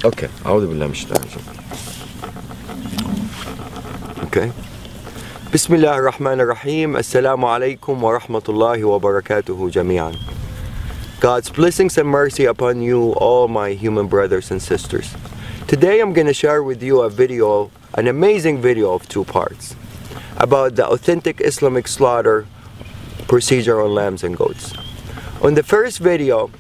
Okay, أعوذ بالله من الشيطان الرجيم. Okay. بسم الله الرحمن الرحيم. Assalamu alaikum wa rahmatullahi wa barakatuhu jami'an. God's blessings and mercy upon you, all my human brothers and sisters. Today I'm going to share with you a video, an amazing video of 2 parts, about the authentic Islamic slaughter procedure on lambs and goats. On the first video,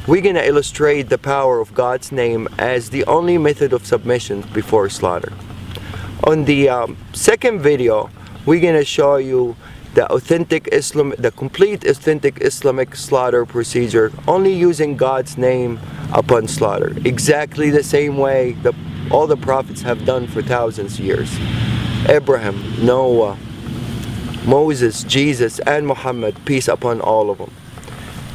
we're going to illustrate the power of God's name as the only method of submission before slaughter. On the second video, we're going to show you the complete authentic Islamic slaughter procedure, only using God's name upon slaughter, exactly the same way that all the prophets have done for thousands of years. Abraham, Noah, Moses, Jesus, and Muhammad, peace upon all of them.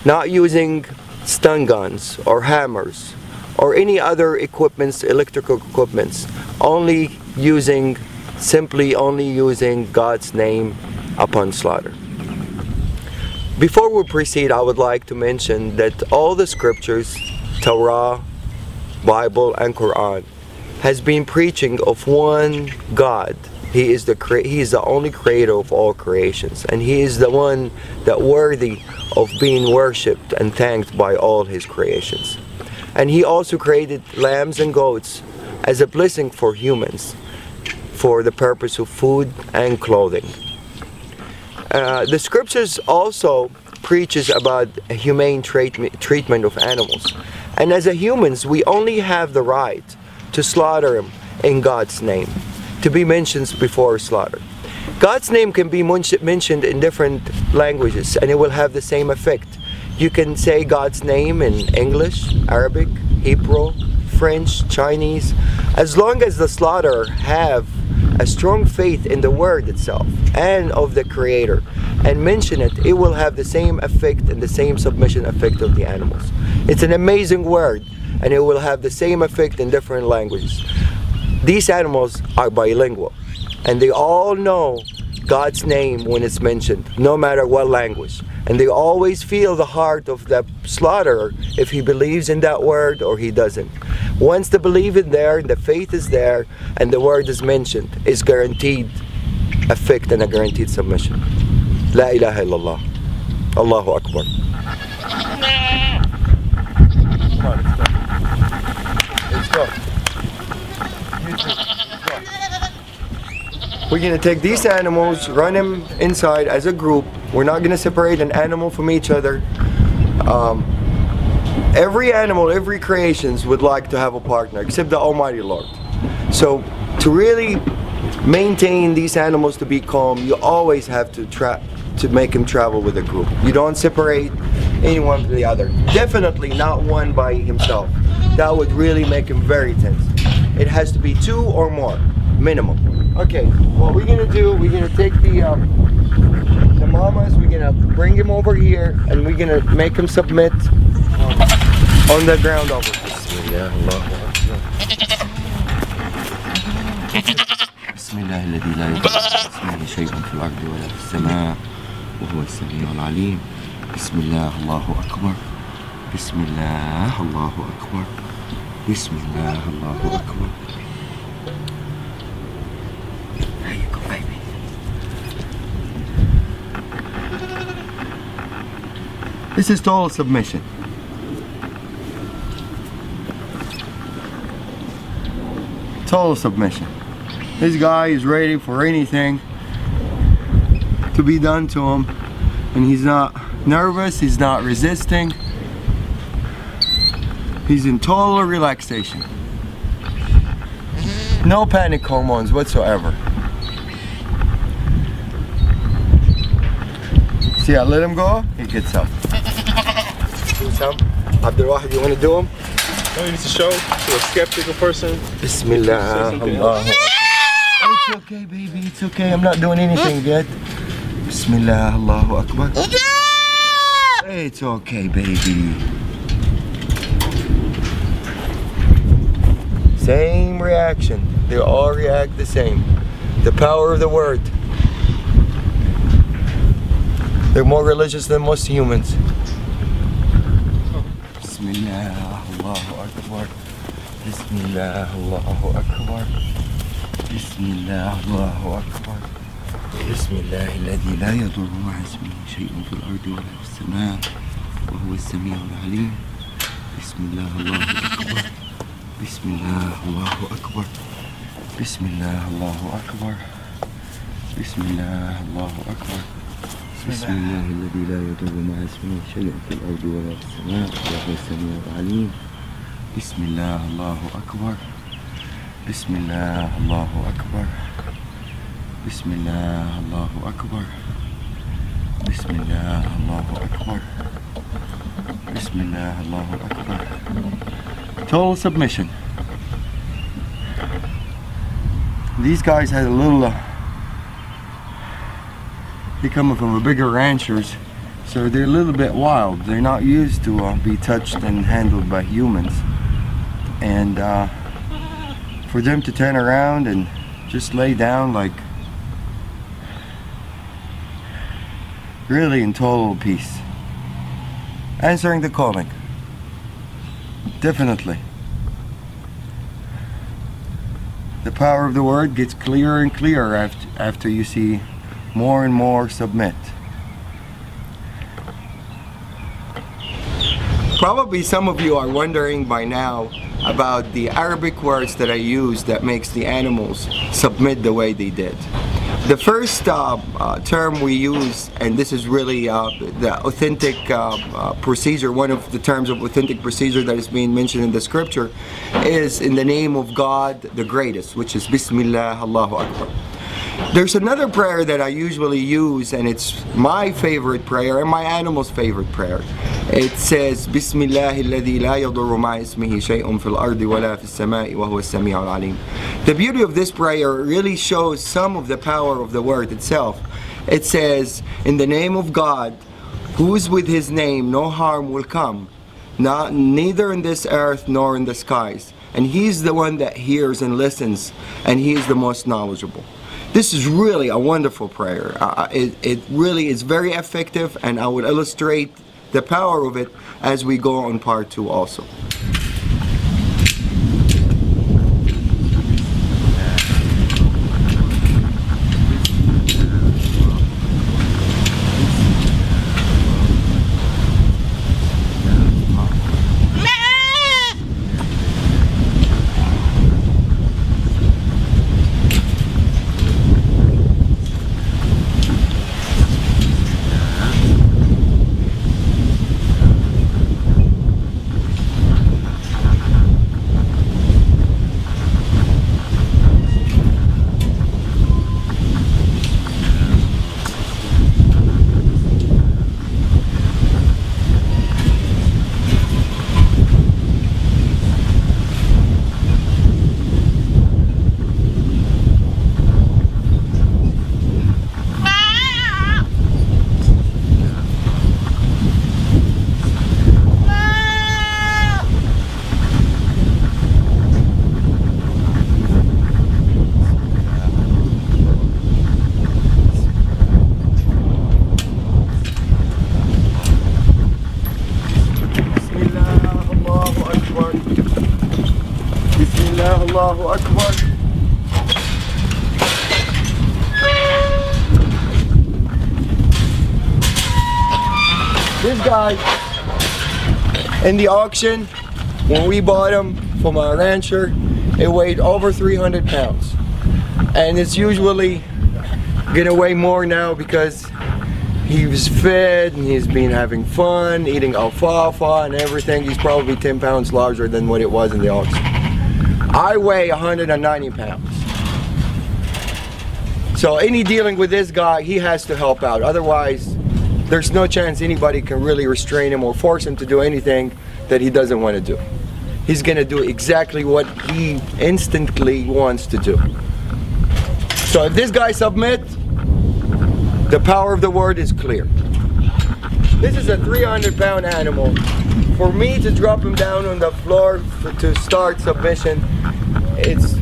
Not using stun guns or hammers or any other equipments, electrical equipments, simply only using God's name upon slaughter. Before we proceed, I would like to mention that all the scriptures, Torah, Bible, and Quran, has been preaching of one God. He is the only creator of all creations, and He is the one that worthy of being worshipped and thanked by all His creations. And He also created lambs and goats as a blessing for humans, for the purpose of food and clothing. The scriptures also preaches about a humane treatment of animals, and as humans we only have the right to slaughter them in God's name, to be mentioned before slaughter. God's name can be mentioned in different languages and it will have the same effect. You can say God's name in English, Arabic, Hebrew, French, Chinese. As long as the slaughterer have a strong faith in the word itself and of the Creator and mention it, it will have the same effect and the same submission effect of the animals. It's an amazing word and it will have the same effect in different languages. These animals are bilingual and they all know God's name when it's mentioned, no matter what language. And they always feel the heart of the slaughterer if he believes in that word or he doesn't. Once the belief is there, the faith is there, and the word is mentioned, is guaranteed effect and a guaranteed submission. La ilaha illallah. Allahu Akbar. Come on, let's go. Let's go. We're going to take these animals, run them inside as a group. We're not going to separate an animal from each other. Every animal, every creations would like to have a partner, except the Almighty Lord. So to really maintain these animals to be calm, you always have to make them travel with a group. You don't separate anyone from the other. Definitely not one by himself. That would really make him very tense. It has to be 2 or more, minimum. Okay, what we're gonna do, we're gonna take the mamas, we're gonna bring him over here, and we're gonna make him submit on the ground over here. بسم الله الذي لا يضر مع اسمه شيء في الأرض ولا في السماء وهو السميع العليم. بسم الله الله أكبر. بسم الله الله أكبر. بسم الله الله أكبر. There you go, baby. This is total submission. Total submission. This guy is ready for anything to be done to him, and he's not nervous, he's not resisting. He's in total relaxation. No panic hormones whatsoever. See, I let him go, he gets up. Do some? Abdulwahid, you want to do him? No, you need to show to a skeptical person. Bismillah. It's okay, baby, it's okay. I'm not doing anything yet. Bismillah, Allahu Akbar. It's okay, baby. Same reaction. They all react the same. The power of the word. They're more religious than most humans. Bismillah, Allahu Akbar. Bismillah, Allahu Akbar. Bismillah, Allahu Akbar. Bismillah, الذي لا يضر مع اسمه شيء في الأرض ولا في السماء وهو السميع العليم. Bismillah, Allahu Akbar. Bismillah, Allahu Akbar. Bismillah, Allahu Akbar. Bismillah, Allahu Akbar. Bismillah, الذي لا يضر مع اسمه شيء في الأرض ولا في السماء وهو السميع العليم. Bismillah, Allahu Akbar. Bismillah, Allahu Akbar. Bismillah, Allahu Akbar. Bismillah, Allahu Akbar. Bismillah, Allahu Akbar. Total submission. These guys had a little, they coming from a bigger ranchers, so they're a little bit wild. They're not used to be touched and handled by humans. And for them to turn around and just lay down like really in total peace, answering the calling, definitely. The power of the word gets clearer and clearer after you see more and more submit. Probably some of you are wondering by now about the Arabic words that I use that makes the animals submit the way they did. The first term we use, and this is really the authentic procedure, one of the terms of authentic procedure that is being mentioned in the scripture, is in the name of God the greatest, which is Bismillah, Allahu Akbar. There's another prayer that I usually use, and it's my favorite prayer and my animal's favorite prayer. It says, Bismillah alladhi la yadurru ma'a ismihi shay'un fil ardi wala fis sama'i wa huwa as-sami'ul 'alim. The beauty of this prayer really shows some of the power of the word itself. It says, in the name of God, who is with his name, no harm will come, neither in this earth nor in the skies. And he's the one that hears and listens, and he is the most knowledgeable. This is really a wonderful prayer. It really is very effective, and I would illustrate the power of it as we go on part 2 also. Allahu Akbar. This guy in the auction, when we bought him from a rancher, it weighed over 300 pounds. And it's usually gonna weigh more now because he was fed and he's been having fun, eating alfalfa and everything. He's probably 10 pounds larger than what it was in the auction. I weigh 190 pounds. So any dealing with this guy, he has to help out. Otherwise, there's no chance anybody can really restrain him or force him to do anything that he doesn't want to do. He's gonna do exactly what he instantly wants to do. So if this guy submits, the power of the word is clear. This is a 300-pound animal. For me to drop him down on the floor to start submission, it's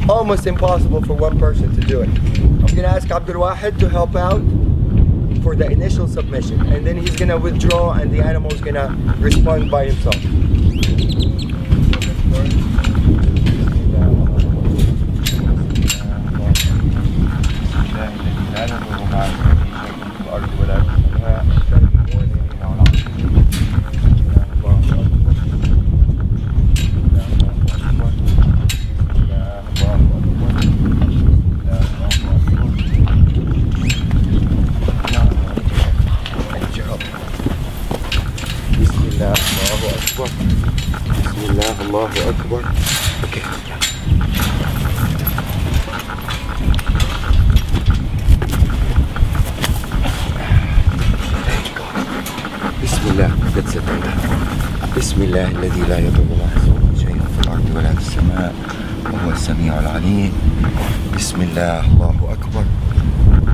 almost impossible for one person to do it. I'm gonna ask Abdul Wahid to help out for the initial submission, and then he's gonna withdraw and the animal's gonna respond by himself. Akbar. Okay. There you go. Bismillah. That's it. Bismillah الذي لا يضر مع اسمه شيء في الأرض ولا في السماء وهو السميع العليم. Bismillah. Allahu Akbar.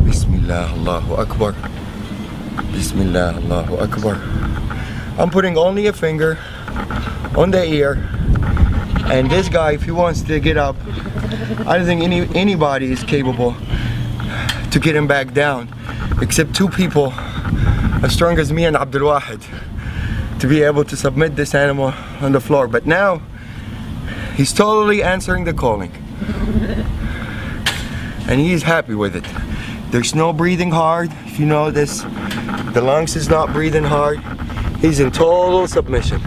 Bismillah. Allahu Akbar. Bismillah. Allahu Akbar. I'm putting only a finger on the ear, and this guy, if he wants to get up, I don't think anybody is capable to get him back down except two people as strong as me and Abdul Wahid to be able to submit this animal on the floor. But now he's totally answering the calling and he's happy with it. There's no breathing hard. If you notice, the lungs is not breathing hard. He's in total submission.